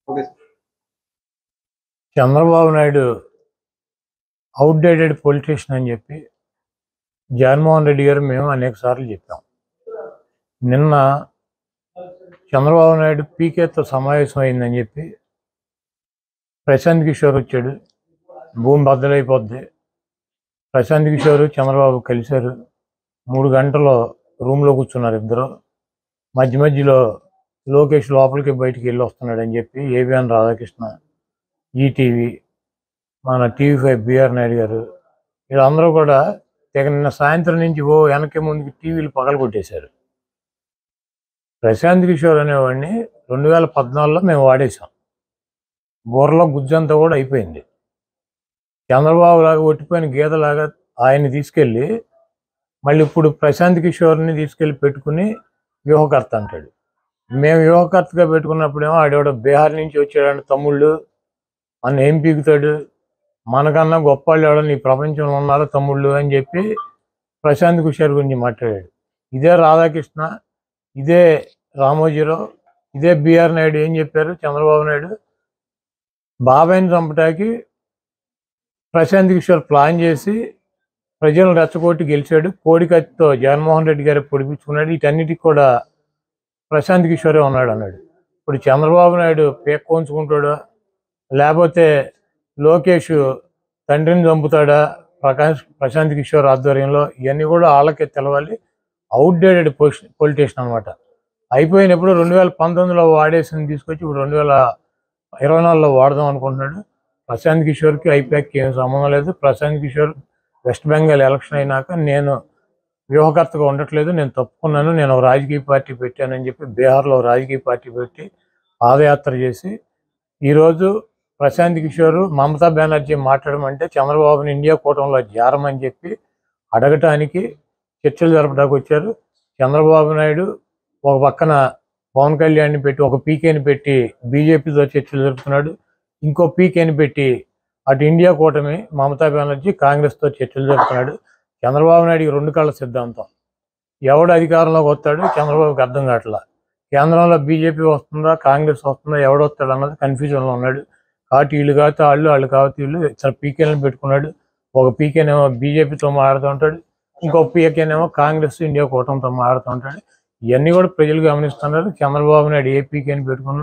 Okay sir. Chandrababu Naidu outdated politician అని చెప్పి జగన్మోహన్ రెడ్డి గారు మేము అనేక సార్లు చెప్పాం. నిన్న చంద్రబాబు నాయుడు పీకేతో సమావేశం అయిందని చెప్పి ప్రశాంత్ కిషోర్ వచ్చాడు. భూమి బద్దలైపోద్ది. ప్రశాంత్ కిషోర్ చంద్రబాబు కలిశారు. 3 గంటలు రూమ్లో కూర్చున్నారు ఇద్దరు. మధ్యలో లోకేష్ లోపలికి బయటికి వెళ్ళి వస్తున్నాడని చెప్పి ఏబిఎన్ రాధాకృష్ణ, ఈటీవీ, మన టీవీ5 బిఆర్ నాయుడు గారు వీళ్ళందరూ కూడా నిన్న సాయంత్రం నుంచి వెనక్కి ముందుకి టీవీలు పగలగొట్టేశారు. ప్రశాంత్ కిషోర్ అనేవాడిని 2014లో మేము వాడేసాం. బుర్రలో గుజ్జంతా కూడా అయిపోయింది. చంద్రబాబు లాగా ఒట్టిపోయిన గీతలాగా ఆయన్ని తీసుకెళ్ళి మళ్ళీ ఇప్పుడు ప్రశాంత్ కిషోర్ని తీసుకెళ్ళి పెట్టుకుని వ్యూహకర్త అంటాడు. మేము వ్యూహకర్తగా పెట్టుకున్నప్పుడేమో ఆడేవాడు బీహార్ నుంచి వచ్చాడంటే తమ్ముళ్ళు మన ఏం పీకుతాడు, మనకన్నా గొప్ప వాళ్ళు ఎవడో నీ ప్రపంచంలో ఉన్నారో తమ్ముళ్ళు అని చెప్పి ప్రశాంత్ కిషోర్ గురించి మాట్లాడాడు. ఇదే రాధాకృష్ణ, ఇదే రామోజీరావు, ఇదే బిఆర్ నాయుడు ఏం చెప్పారు? చంద్రబాబు నాయుడు బాబాయిని చంపటానికి ప్రశాంత్ కిషోర్ ప్లాన్ చేసి ప్రజలను రెచ్చగొట్టి గెలిచాడు. కోడికత్తితో జగన్మోహన్ రెడ్డి గారు పొడిపించుకున్నాడు. వీటన్నిటికి కూడా ప్రశాంత్ కిషోరే ఉన్నాడు అన్నాడు. ఇప్పుడు చంద్రబాబు నాయుడు పేక్కోంచుకుంటాడా, లేకపోతే లోకేష్ తండ్రిని చంపుతాడా ప్రశాంత్ కిషోర్ ఆధ్వర్యంలో? ఇవన్నీ కూడా వాళ్ళకే తెలవాలి. అవుట్డేటెడ్ పొలిటీషియన్ అనమాట. అయిపోయినప్పుడు 2019లో వాడేసింది తీసుకొచ్చి ఇప్పుడు 2024లో వాడదాం అనుకుంటున్నాడు. ప్రశాంత్ కిషోర్కి ఐపాక్కి ఏం సంబంధం లేదు. ప్రశాంత్ కిషోర్ వెస్ట్ బెంగాల్ ఎలక్షన్ అయినాక నేను వ్యూహకర్తగా ఉండట్లేదు, నేను తప్పుకున్నాను, నేను ఒక రాజకీయ పార్టీ పెట్టానని చెప్పి బీహార్లో రాజకీయ పార్టీ పెట్టి పాదయాత్ర చేసి ఈరోజు ప్రశాంత్ కిషోర్ మమతా బెనర్జీ మాట్లాడమంటే చంద్రబాబుని ఇండియా కూటమిలో చేరమని చెప్పి అడగటానికి చర్చలు జరపడానికి వచ్చారు. చంద్రబాబు నాయుడు ఒక పక్కన పవన్ కళ్యాణ్ని పెట్టి ఒక పీకేని పెట్టి బీజేపీతో చర్చలు జరుపుతున్నాడు. ఇంకో పీకేని పెట్టి అటు ఇండియా కూటమి మమతా బెనర్జీ కాంగ్రెస్తో చర్చలు జరుపుతున్నాడు. చంద్రబాబు నాయుడికి 2 కళ్ళ సిద్ధాంతం. ఎవడు అధికారంలోకి వస్తాడు చంద్రబాబుకి అర్థం కావట్లా. కేంద్రంలో బీజేపీ వస్తుందా కాంగ్రెస్ వస్తుందా ఎవడొస్తాడు అన్నది కన్ఫ్యూజన్లో ఉన్నాడు. కాబట్టి వీళ్ళు కాకపోతే వాళ్ళు కాకపోతే వీళ్ళు ఇతర పీకేలను పెట్టుకున్నాడు. ఒక పీకేనేమో బీజేపీతో మాట్లాడుతూ ఉంటాడు, ఇంకో పీకేనేమో కాంగ్రెస్ ఇండియా కూటమితో మాట్లాడుతూ ఉంటాడు. ఇవన్నీ కూడా ప్రజలు గమనిస్తున్నారు. చంద్రబాబు నాయుడు ఏ పీకేని పెట్టుకున్నాడు